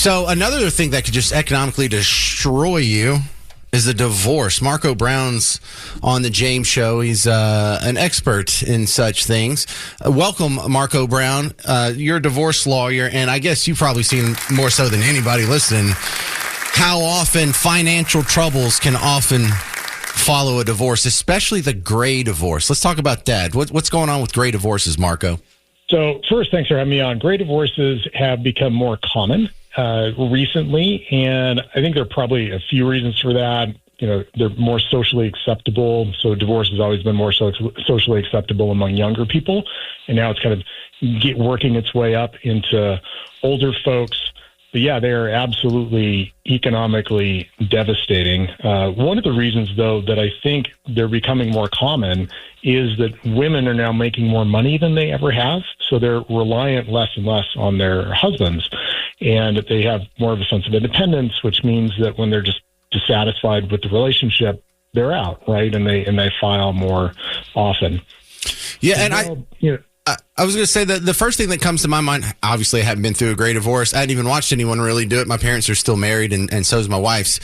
So another thing that could just economically destroy you is a divorce. Marco Brown's on the James Show. He's an expert in such things. Welcome, Marco Brown. You're a divorce lawyer, and I guess you've probably seen more so than anybody listening how often financial troubles can often follow a divorce, especially the gray divorce. Let's talk about that. What's going on with gray divorces, Marco? So first, thanks for having me on. Gray divorces have become more common recently, and I think there are probably a few reasons for that. You know, they're more socially acceptable. So divorce has always been more socially acceptable among younger people, and now it's kind of working its way up into older folks. But yeah, they're absolutely economically devastating. One of the reasons, though, that I think they're becoming more common is that women are now making more money than they ever have. So they're reliant less and less on their husbands. And they have more of a sense of independence, which means that when they're just dissatisfied with the relationship, they're out, right? And they file more often. Yeah, and I was going to say that the first thing that comes to my mind, obviously I haven't been through a gray divorce. I hadn't even watched anyone really do it. My parents are still married, and so is my wife's.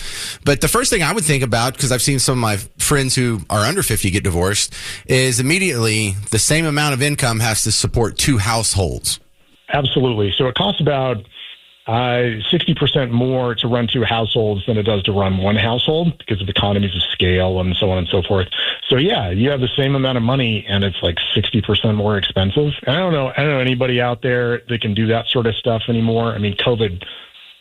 But the first thing I would think about, because I've seen some of my friends who are under 50 get divorced, is immediately the same amount of income has to support two households. Absolutely. So it costs about 60% more to run two households than it does to run one household because of economies of scale and so on and so forth. So yeah, you have the same amount of money and it's like 60% more expensive. And I don't know anybody out there that can do that sort of stuff anymore. I mean, COVID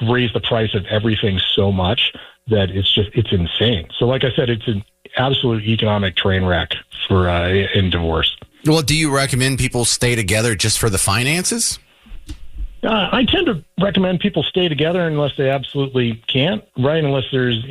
raised the price of everything so much that it's insane. So like I said, it's an absolute economic train wreck for in divorce. Well, do you recommend people stay together just for the finances? I tend to recommend people stay together unless they absolutely can't, right? Unless there's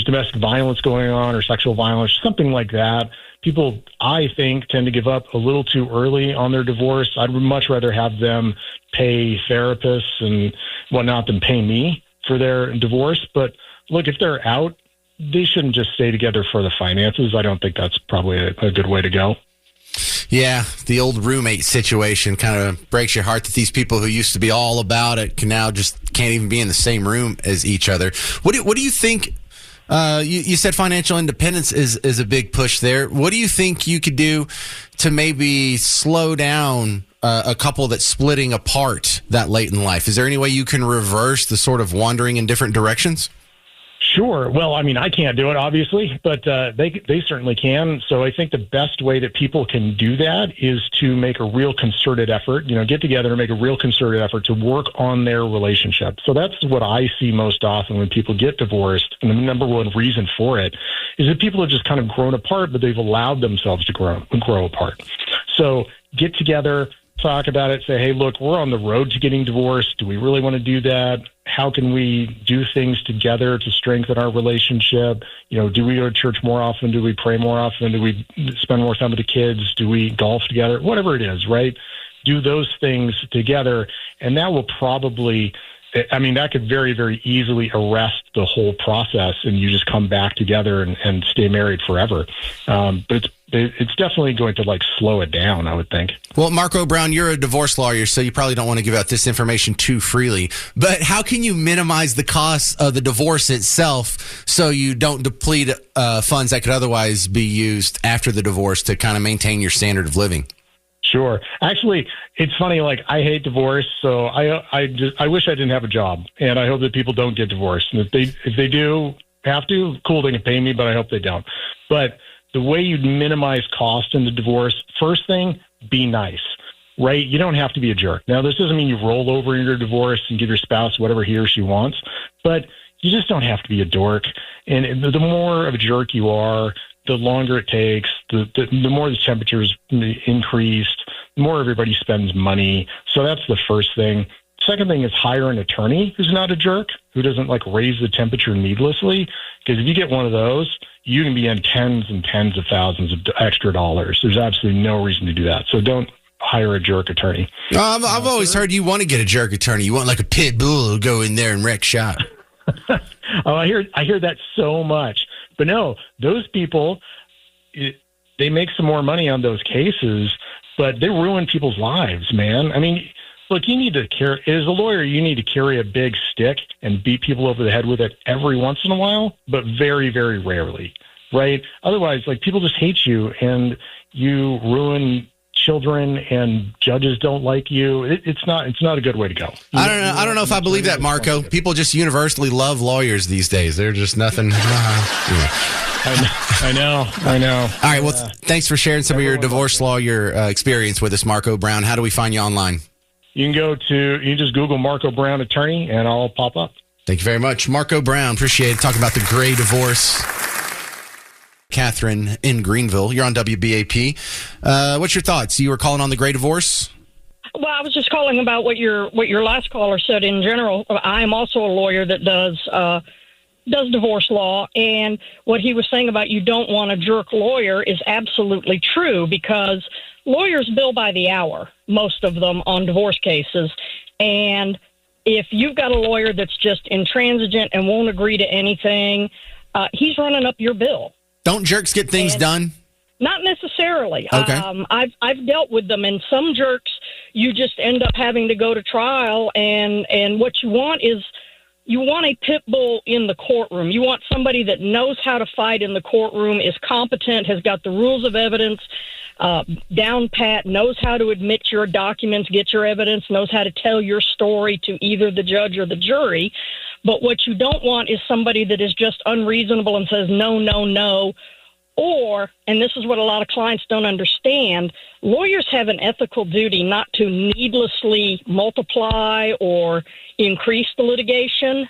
domestic violence going on or sexual violence, something like that. People, I think, tend to give up a little too early on their divorce. I'd much rather have them pay therapists and whatnot than pay me for their divorce. But look, if they're out, they shouldn't just stay together for the finances. I don't think that's probably a good way to go. Yeah, the old roommate situation kind of breaks your heart that these people who used to be all about it can now just can't even be in the same room as each other. What do you think? You said financial independence is a big push there. What do you think you could do to maybe slow down a couple that's splitting apart that late in life? Is there any way you can reverse the sort of wandering in different directions? Sure. Well, I mean, I can't do it, obviously, but they certainly can. So I think the best way that people can do that is to make a real concerted effort, get together and make a real concerted effort to work on their relationship. So that's what I see most often when people get divorced. And the number one reason for it is that people have just kind of grown apart, but they've allowed themselves to grow apart. So get together, talk about it, say, hey, look, we're on the road to getting divorced. Do we really want to do that? How can we do things together to strengthen our relationship? Do we go to church more often? Do we pray more often? Do we spend more time with the kids? Do we golf together? Whatever it is, right? Do those things together. And that will probably, that could very, very easily arrest the whole process and you just come back together and stay married forever. But it's definitely going to slow it down, I would think. Well, Marco Brown, you're a divorce lawyer, so you probably don't want to give out this information too freely. But how can you minimize the costs of the divorce itself so you don't deplete funds that could otherwise be used after the divorce to kind of maintain your standard of living? Sure. Actually, it's funny. I hate divorce, so I wish I didn't have a job, and I hope that people don't get divorced. And if they do have to, cool, they can pay me, but I hope they don't. But the way you minimize cost in the divorce, first thing, be nice, right? You don't have to be a jerk. Now, this doesn't mean you roll over in your divorce and give your spouse whatever he or she wants, but you just don't have to be a dork. And the more of a jerk you are, the longer it takes, the more the temperature's increased, the more everybody spends money. So that's the first thing. Second thing is hire an attorney who's not a jerk, who doesn't raise the temperature needlessly. Because if you get one of those, you can be in tens and tens of thousands of extra dollars. There's absolutely no reason to do that. So don't hire a jerk attorney. I've always heard you want to get a jerk attorney. You want a pit bull to go in there and wreck shop. I hear that so much. But no, those people, they make some more money on those cases, but they ruin people's lives, man. I mean, Look, you need to carry, as a lawyer, you need to carry a big stick and beat people over the head with it every once in a while, but very, very rarely, right? Otherwise, like, people just hate you and you ruin children and judges don't like you. It's not a good way to go. I don't know if I believe that, Marco. People just universally love lawyers these days. They're just nothing. I know. All right. Well, thanks for sharing some of your divorce lawyer experience with us, Marco Brown. How do we find you online? You can just Google Marco Brown attorney and I'll pop up. Thank you very much. Marco Brown. Appreciate it. Talking about the gray divorce. Catherine in Greenville. You're on WBAP. What's your thoughts? You were calling on the gray divorce? Well, I was just calling about what your last caller said in general. I am also a lawyer that does divorce law, and what he was saying about you don't want a jerk lawyer is absolutely true, because lawyers bill by the hour, most of them, on divorce cases. And if you've got a lawyer that's just intransigent and won't agree to anything, he's running up your bill. Don't jerks get things done? Not necessarily. Okay. I've dealt with them, and some jerks, you just end up having to go to trial, and what you want is, you want a pit bull in the courtroom. You want somebody that knows how to fight in the courtroom, is competent, has got the rules of evidence down pat, knows how to admit your documents, get your evidence, knows how to tell your story to either the judge or the jury. But what you don't want is somebody that is just unreasonable and says no, no, no. Or, and this is what a lot of clients don't understand, lawyers have an ethical duty not to needlessly multiply or increase the litigation.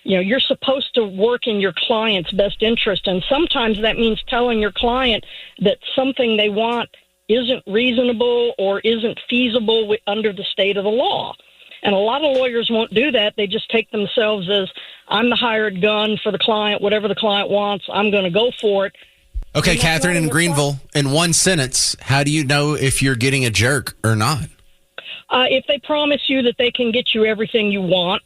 You know, you're supposed to work in your client's best interest, and sometimes that means telling your client that something they want isn't reasonable or isn't feasible under the state of the law. And a lot of lawyers won't do that. They just take themselves as, I'm the hired gun for the client, whatever the client wants, I'm going to go for it. Okay, Catherine in Greenville, in one sentence, how do you know if you're getting a jerk or not? If they promise you that they can get you everything you want.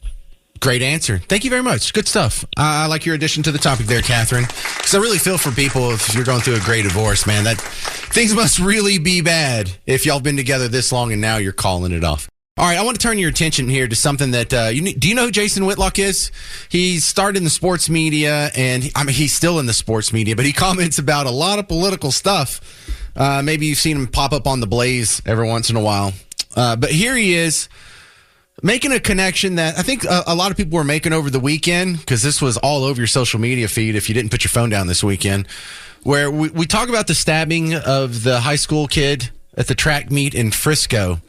Great answer. Thank you very much. Good stuff. I like your addition to the topic there, Catherine, because I really feel for people if you're going through a gray divorce, man. That things must really be bad if y'all been together this long and now you're calling it off. All right, I want to turn your attention here to something that do you know who Jason Whitlock is? He started in the sports media, and he's still in the sports media, but he comments about a lot of political stuff. Maybe you've seen him pop up on the Blaze every once in a while. But here he is making a connection that I think a lot of people were making over the weekend, because this was all over your social media feed if you didn't put your phone down this weekend, where we talk about the stabbing of the high school kid at the track meet in Frisco.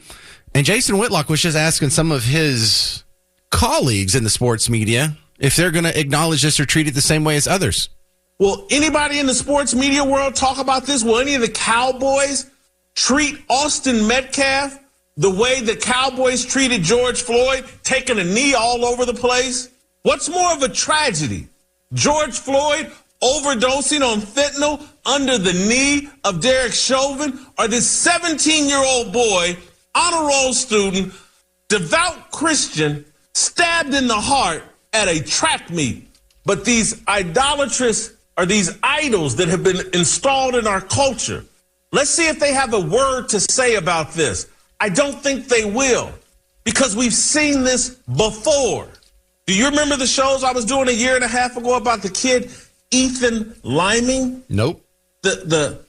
And Jason Whitlock was just asking some of his colleagues in the sports media if they're going to acknowledge this or treat it the same way as others. Will anybody in the sports media world talk about this? Will any of the Cowboys treat Austin Metcalf the way the Cowboys treated George Floyd, taking a knee all over the place? What's more of a tragedy? George Floyd overdosing on fentanyl under the knee of Derek Chauvin, or this 17-year-old boy, honor roll student, devout Christian, stabbed in the heart at a track meet? But these idolatrous, or these idols that have been installed in our culture, let's see if they have a word to say about this. I don't think they will, because we've seen this before. Do you remember the shows I was doing a year and a half ago about the kid Ethan Liming? Nope. The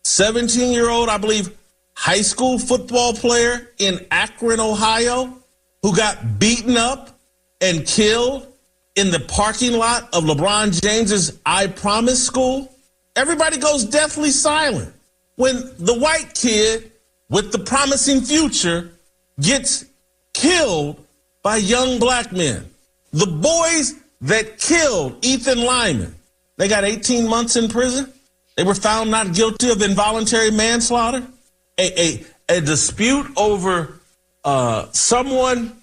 17-year-old, I believe, high school football player in Akron, Ohio, who got beaten up and killed in the parking lot of LeBron James's I Promise school. Everybody goes deathly silent when the white kid with the promising future gets killed by young black men. The boys that killed Ethan Lyman, they got 18 months in prison. They were found not guilty of involuntary manslaughter. A dispute over someone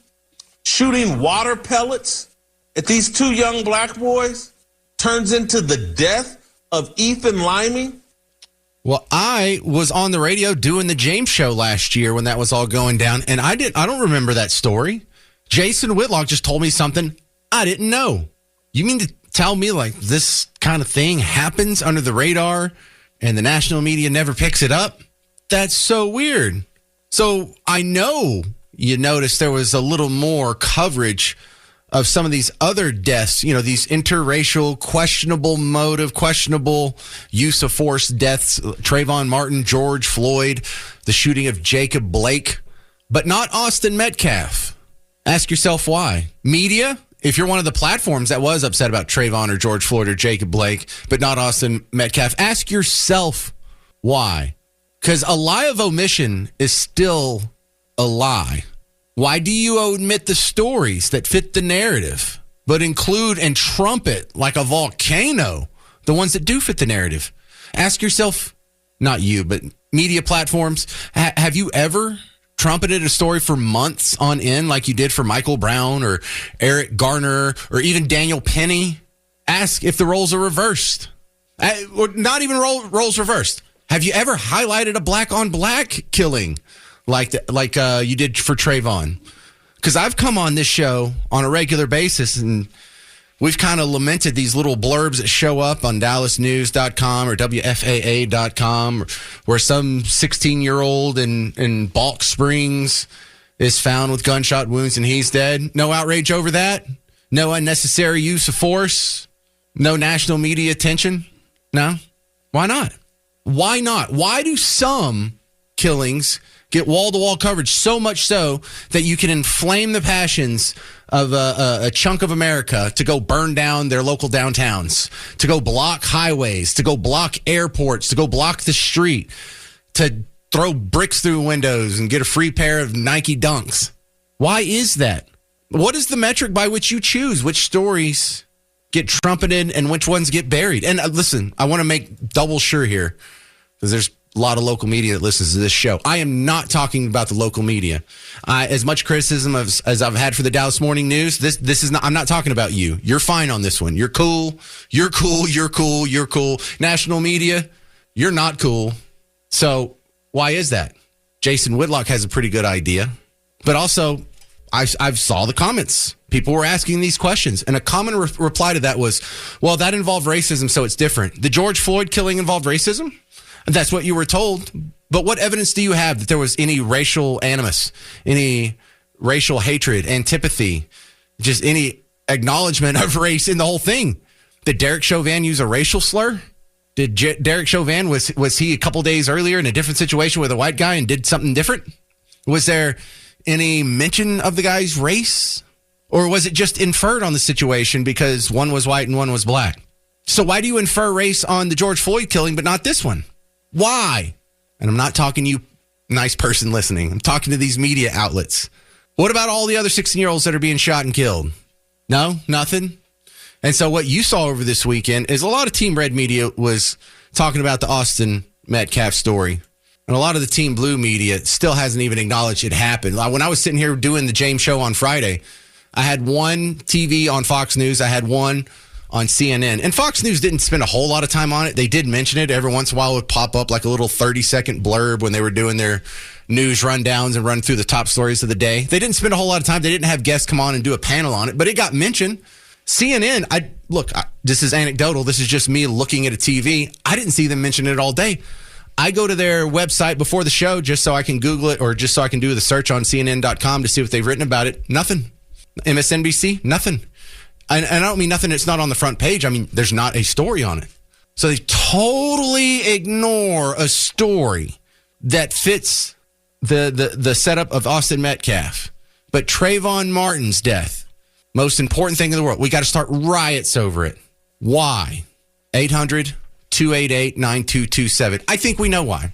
shooting water pellets at these two young black boys turns into the death of Ethan Liming. Well, I was on the radio doing the James show last year when that was all going down, and I don't remember that story. Jason Whitlock just told me something I didn't know. You mean to tell me like this kind of thing happens under the radar and the national media never picks it up? That's so weird. So I know you notice there was a little more coverage of some of these other deaths, these interracial, questionable motive, questionable use of force deaths, Trayvon Martin, George Floyd, the shooting of Jacob Blake, but not Austin Metcalf. Ask yourself why. Media, if you're one of the platforms that was upset about Trayvon or George Floyd or Jacob Blake, but not Austin Metcalf, ask yourself why. Because a lie of omission is still a lie. Why do you omit the stories that fit the narrative, but include and trumpet like a volcano the ones that do fit the narrative? Ask yourself, not you, but media platforms, have you ever trumpeted a story for months on end like you did for Michael Brown or Eric Garner or even Daniel Penny? Ask if the roles are reversed. Or not even roles reversed. Have you ever highlighted a black-on-black killing like you did for Trayvon? Because I've come on this show on a regular basis, and we've kind of lamented these little blurbs that show up on DallasNews.com or WFAA.com, where some 16-year-old in Balk Springs is found with gunshot wounds and he's dead. No outrage over that? No unnecessary use of force? No national media attention? No? Why not? Why not? Why do some killings get wall-to-wall coverage so much so that you can inflame the passions of a chunk of America to go burn down their local downtowns, to go block highways, to go block airports, to go block the street, to throw bricks through windows and get a free pair of Nike Dunks? Why is that? What is the metric by which you choose which stories get trumpeted and which ones get buried? And listen, I want to make double sure here, because there's a lot of local media that listens to this show. I am not talking about the local media. As much criticism as I've had for the Dallas Morning News, this is not. I'm not talking about you. You're fine on this one. You're cool. You're cool. You're cool. You're cool. National media, you're not cool. So why is that? Jason Whitlock has a pretty good idea, but also I've saw the comments. People were asking these questions, and a common reply to that was, well, that involved racism, so it's different. The George Floyd killing involved racism? That's what you were told. But what evidence do you have that there was any racial animus, any racial hatred, antipathy, just any acknowledgement of race in the whole thing? Did Derek Chauvin use a racial slur? Did Derek Chauvin, was he a couple days earlier in a different situation with a white guy and did something different? Was there any mention of the guy's race? Or was it just inferred on the situation because one was white and one was black? So why do you infer race on the George Floyd killing but not this one? Why? And I'm not talking to you, nice person listening. I'm talking to these media outlets. What about all the other 16-year-olds that are being shot and killed? No, nothing. And so what you saw over this weekend is a lot of Team Red media was talking about the Austin Metcalf story. And a lot of the Team Blue media still hasn't even acknowledged it happened. When I was sitting here doing the James Show on Friday, I had one TV on Fox News. I had one on CNN. And Fox News didn't spend a whole lot of time on it. They did mention it. Every once in a while it would pop up like a little 30-second blurb when they were doing their news rundowns and run through the top stories of the day. They didn't spend a whole lot of time. They didn't have guests come on and do a panel on it, but it got mentioned. CNN, this is anecdotal. This is just me looking at a TV. I didn't see them mention it all day. I go to their website before the show just so I can Google it or just so I can do the search on CNN.com to see what they've written about it. Nothing. MSNBC, nothing. And I don't mean nothing, it's not on the front page. I mean, there's not a story on it. So they totally ignore a story that fits the setup of Austin Metcalf. But Trayvon Martin's death, most important thing in the world. We got to start riots over it. Why? 800-288-9227. I think we know why.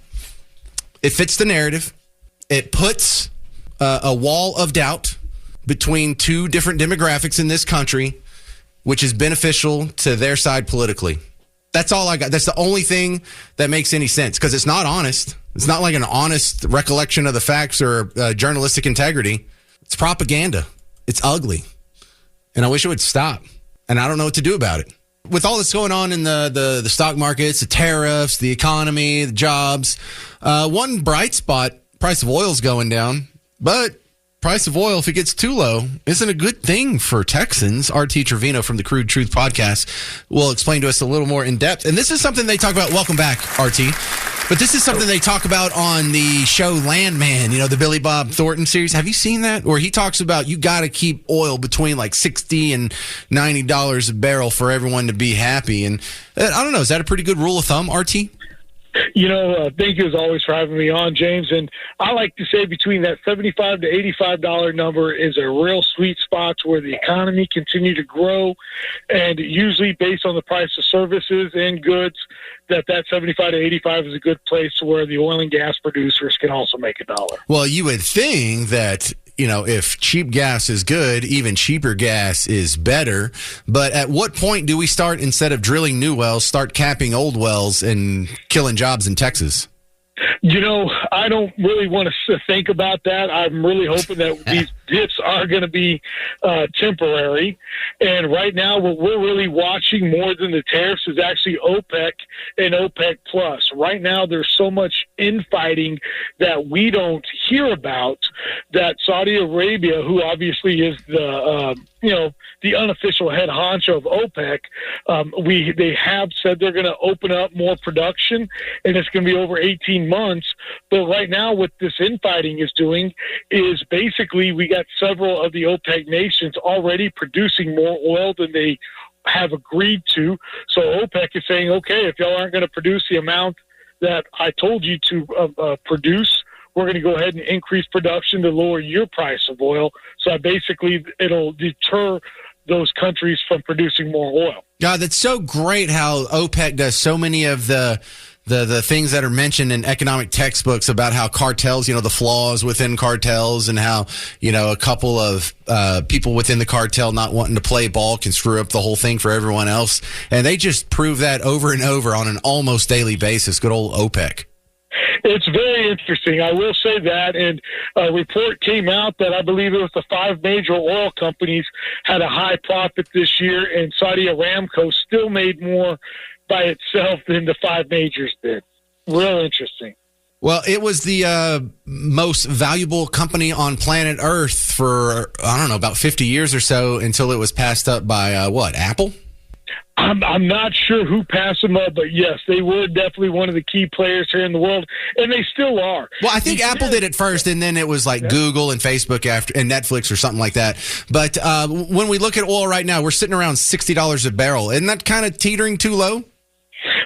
It fits the narrative. It puts a wall of doubt between two different demographics in this country, which is beneficial to their side politically. That's all I got. That's the only thing that makes any sense, because it's not honest. It's not like an honest recollection of the facts or journalistic integrity. It's propaganda. It's ugly. And I wish it would stop. And I don't know what to do about it. With all that's going on in the stock markets, the tariffs, the economy, the jobs, one bright spot, price of oil is going down, but price of oil, if it gets too low, isn't a good thing for Texans. RT Trevino from the Crude Truth podcast will explain to us a little more in depth. And this is something they talk about. Welcome back, RT. But this is something they talk about on the show Landman, the Billy Bob Thornton series. Have you seen that? Where he talks about you got to keep oil between like $60 and $90 a barrel for everyone to be happy. And I don't know, is that a pretty good rule of thumb, RT? Thank you as always for having me on, James. And I like to say between that $75 to $85 number is a real sweet spot where the economy continue to grow, and usually based on the price of services and goods, that 75 to 85 is a good place where the oil and gas producers can also make a dollar. Well, you would think that if cheap gas is good, even cheaper gas is better. But at what point do we start, instead of drilling new wells, start capping old wells and killing jobs in Texas? I don't really want to think about that. I'm really hoping that these dips are going to be temporary. And right now, what we're really watching more than the tariffs is actually OPEC and OPEC Plus. Right now, there's so much infighting that we don't hear about that Saudi Arabia, who obviously is the unofficial head honcho of OPEC, they have said they're going to open up more production, and it's going to be over 18 months. But right now, what this infighting is doing is basically we got several of the OPEC nations already producing more oil than they have agreed to. So OPEC is saying, okay, if y'all aren't going to produce the amount that I told you to produce, we're going to go ahead and increase production to lower your price of oil. So basically, it'll deter those countries from producing more oil. God, that's so great how OPEC does so many of the things that are mentioned in economic textbooks about how cartels, the flaws within cartels, and how, a couple of people within the cartel not wanting to play ball can screw up the whole thing for everyone else. And they just prove that over and over on an almost daily basis. Good old OPEC. It's very interesting. I will say that. And a report came out that I believe it was the 5 major oil companies had a high profit this year, and Saudi Aramco still made more by itself than the 5 majors did. Real interesting. Well, it was the most valuable company on planet Earth for, about 50 years or so, until it was passed up by, Apple? I'm not sure who passed them up, but yes, they were definitely one of the key players here in the world, and they still are. Well, I think Apple did it first, and then it was like Google and Facebook after, and Netflix or something like that. But when we look at oil right now, we're sitting around $60 a barrel. Isn't that kind of teetering too low?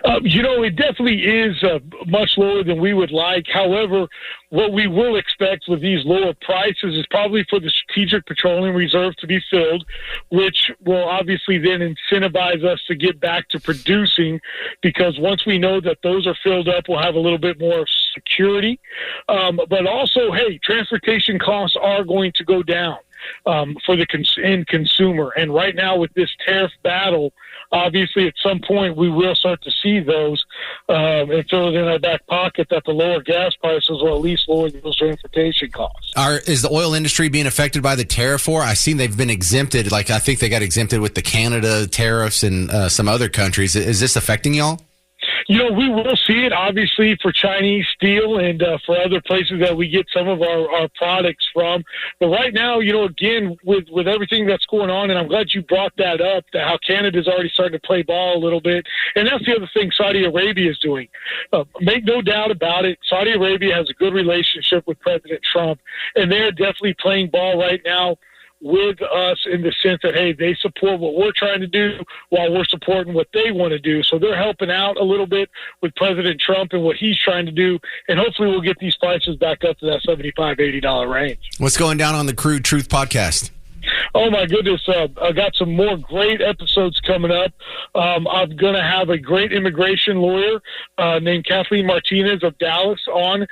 It definitely is much lower than we would like. However, what we will expect with these lower prices is probably for the Strategic Petroleum Reserve to be filled, which will obviously then incentivize us to get back to producing, because once we know that those are filled up, we'll have a little bit more security. But also, transportation costs are going to go down for the end consumer. And right now with this tariff battle, obviously at some point we will start to see those and throw it in our back pocket that the lower gas prices will at least lower those transportation costs. Is the oil industry being affected by the tariff war? I've seen they've been exempted. Like, I think they got exempted with the Canada tariffs and some other countries. Is this affecting y'all? We will see it, obviously, for Chinese steel and for other places that we get some of our products from. But right now, again, with everything that's going on, and I'm glad you brought that up, that how Canada's already starting to play ball a little bit. And that's the other thing Saudi Arabia is doing. Make no doubt about it, Saudi Arabia has a good relationship with President Trump, and they're definitely playing ball right now with us in the sense that, hey, they support what we're trying to do while we're supporting what they want to do. So they're helping out a little bit with President Trump and what he's trying to do. And hopefully we'll get these prices back up to that $75, $80 range. What's going down on the Crude Truth podcast? Oh, my goodness. I got some more great episodes coming up. I'm going to have a great immigration lawyer named Kathleen Martinez of Dallas on.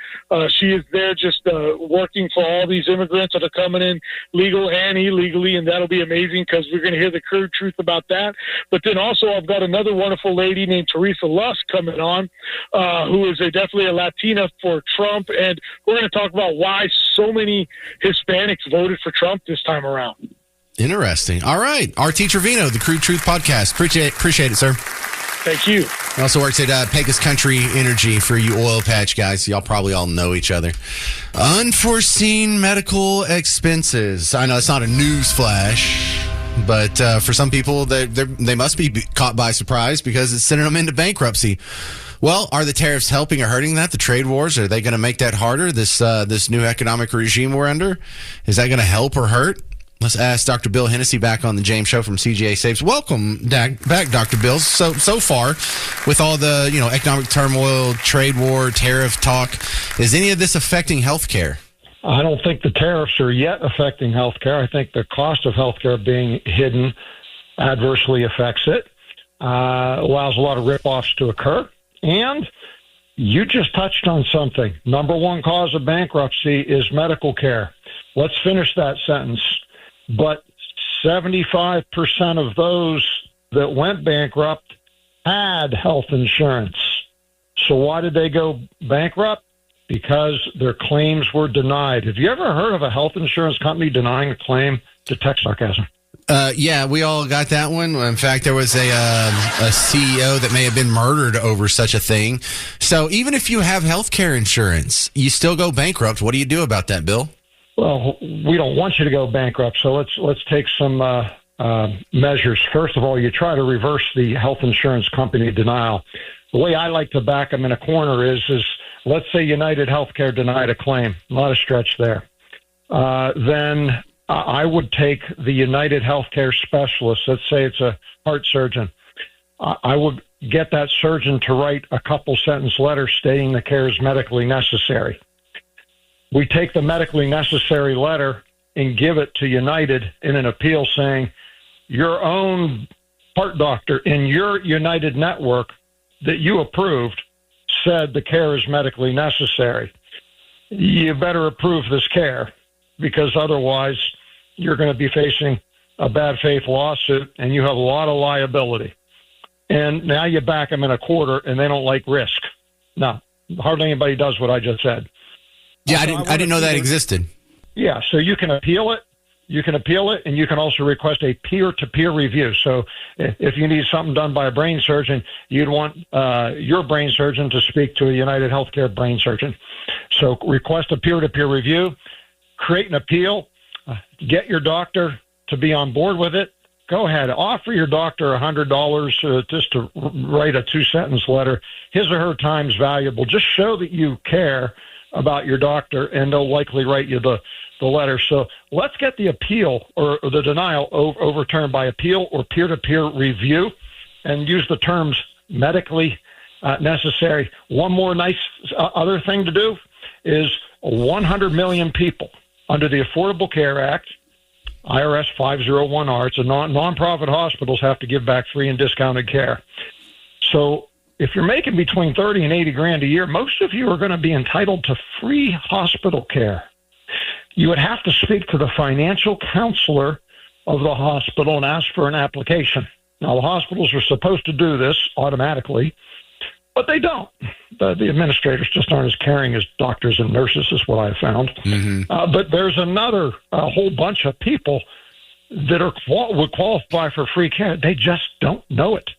She is there just working for all these immigrants that are coming in legal and illegally, and that'll be amazing because we're going to hear the crude truth about that. But then also I've got another wonderful lady named Teresa Lusk coming on, who is definitely a Latina for Trump, and we're going to talk about why so many Hispanics voted for Trump this time around. Interesting. All right. RT Trevino, the Crude Truth podcast. Appreciate it, sir. Thank you. He also works at Pecos Country Energy for you oil patch guys. Y'all probably all know each other. Unforeseen medical expenses. I know it's not a news flash, but for some people, they must be caught by surprise because it's sending them into bankruptcy. Well, are the tariffs helping or hurting that? The trade wars, are they going to make that harder? This new economic regime we're under, is that going to help or hurt? Let's ask Dr. Bill Hennessy back on the James Show from CGA Saves. Welcome back, Dr. Bill. So far, with all the economic turmoil, trade war, tariff talk, is any of this affecting healthcare? I don't think the tariffs are yet affecting healthcare. I think the cost of healthcare being hidden adversely affects it, allows a lot of rip-offs to occur. And you just touched on something. Number one cause of bankruptcy is medical care. Let's finish that sentence. But 75% of those that went bankrupt had health insurance. So why did they go bankrupt? Because their claims were denied. Have you ever heard of a health insurance company denying a claim? Detect sarcasm. Yeah, we all got that one. In fact, there was a CEO that may have been murdered over such a thing. So even if you have health care insurance, you still go bankrupt. What do you do about that, Bill? Well, we don't want you to go bankrupt, so let's take some measures. First of all, you try to reverse the health insurance company denial. The way I like to back them in a corner is let's say United Healthcare denied a claim. Not a stretch there. Then I would take the United Healthcare specialist. Let's say it's a heart surgeon. I would get that surgeon to write a couple sentence letter stating the care is medically necessary. We take the medically necessary letter and give it to United in an appeal saying, your own heart doctor in your United network that you approved said the care is medically necessary. You better approve this care because otherwise you're going to be facing a bad faith lawsuit and you have a lot of liability. And now you back them in a quarter and they don't like risk. No, hardly anybody does what I just said. Yeah, I didn't know that existed. Yeah, so you can appeal it. You can appeal it, and you can also request a peer-to-peer review. So if you need something done by a brain surgeon, you'd want your brain surgeon to speak to a United Healthcare brain surgeon. So request a peer-to-peer review, create an appeal, get your doctor to be on board with it. Go ahead. Offer your doctor $100 just to write a 2-sentence letter. His or her time's valuable. Just show that you care about your doctor, and they'll likely write you the letter. So let's get the appeal or the denial overturned by appeal or peer-to-peer review and use the terms medically necessary. One more nice other thing to do is 100 million people under the Affordable Care Act, IRS 501R. It's a nonprofit hospitals have to give back free and discounted care. So if you're making between 30 and 80 grand a year, most of you are going to be entitled to free hospital care. You would have to speak to the financial counselor of the hospital and ask for an application. Now, the hospitals are supposed to do this automatically, but they don't. The administrators just aren't as caring as doctors and nurses, is what I've found. Mm-hmm. But there's a whole bunch of people that would qualify for free care. They just don't know it.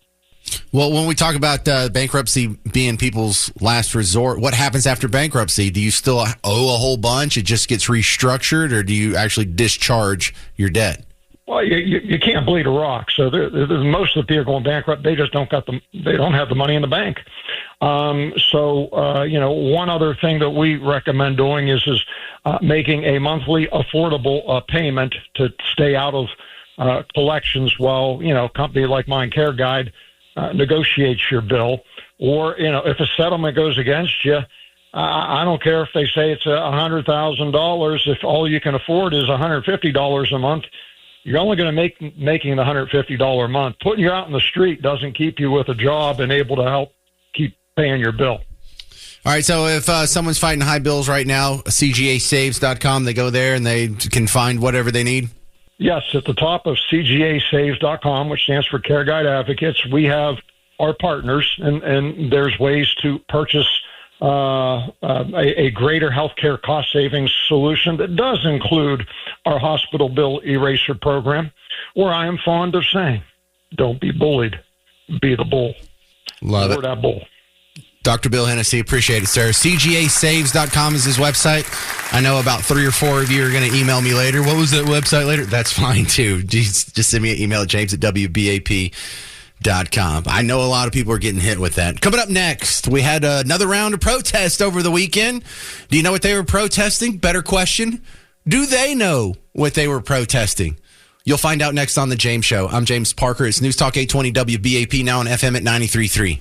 Well, when we talk about bankruptcy being people's last resort, what happens after bankruptcy? Do you still owe a whole bunch? It just gets restructured, or do you actually discharge your debt? Well, you can't bleed a rock. So most of the people going bankrupt, they just don't have the money in the bank. One other thing that we recommend doing is making a monthly affordable payment to stay out of collections while a company like Mine Care Guide negotiates your bill. Or if a settlement goes against you, I don't care if they say it's $100,000. If all you can afford is $150 a month, you're only going to making the $150 a month. Putting you out in the street doesn't keep you with a job and able to help keep paying your bill. All right, so if someone's fighting high bills right now, CGASaves.com, they go there and they can find whatever they need? Yes, at the top of CGASaves.com, which stands for Care Guide Advocates, we have our partners, and there's ways to purchase a greater healthcare cost savings solution that does include our hospital bill eraser program, where I am fond of saying, don't be bullied, be the bull. Love Lower it. that bull. Dr. Bill Hennessy, appreciate it, sir. CGAsaves.com is his website. I know about 3 or 4 of you are going to email me later. What was that website later? That's fine, too. Just send me an email at james@wbap.com. I know a lot of people are getting hit with that. Coming up next, we had another round of protest over the weekend. Do you know what they were protesting? Better question. Do they know what they were protesting? You'll find out next on The James Show. I'm James Parker. It's News Talk 820 WBAP, now on FM at 93.3.